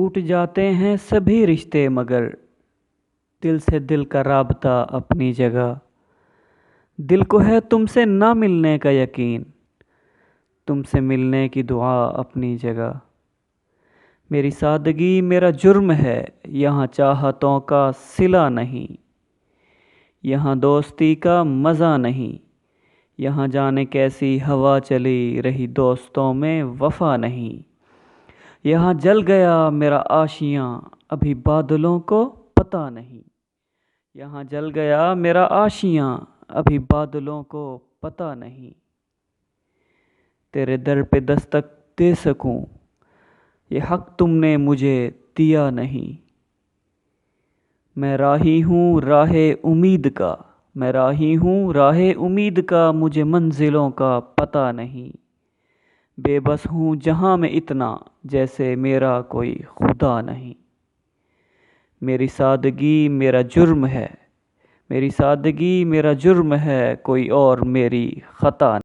ٹوٹ جاتے ہیں سبھی رشتے مگر دل سے دل کا رابطہ اپنی جگہ۔ دل کو ہے تم سے نہ ملنے کا یقین، تم سے ملنے کی دعا اپنی جگہ۔ میری سادگی میرا جرم ہے، یہاں چاہتوں کا صلہ نہیں، یہاں دوستی کا مزہ نہیں، یہاں جانے کیسی ہوا چلی رہی دوستوں میں وفا نہیں۔ یہاں جل گیا میرا آشیاں ابھی بادلوں کو پتہ نہیں، یہاں جل گیا میرا آشیاں ابھی بادلوں کو پتہ نہیں۔ تیرے در پہ دستک دے سکوں یہ حق تم نے مجھے دیا نہیں۔ میں راہی ہوں راہ امید کا، میں راہی ہوں راہ امید کا، مجھے منزلوں کا پتہ نہیں۔ بے بس ہوں جہاں میں اتنا جیسے میرا کوئی خدا نہیں۔ میری سادگی میرا جرم ہے، میری سادگی میرا جرم ہے، کوئی اور میری خطا نہیں۔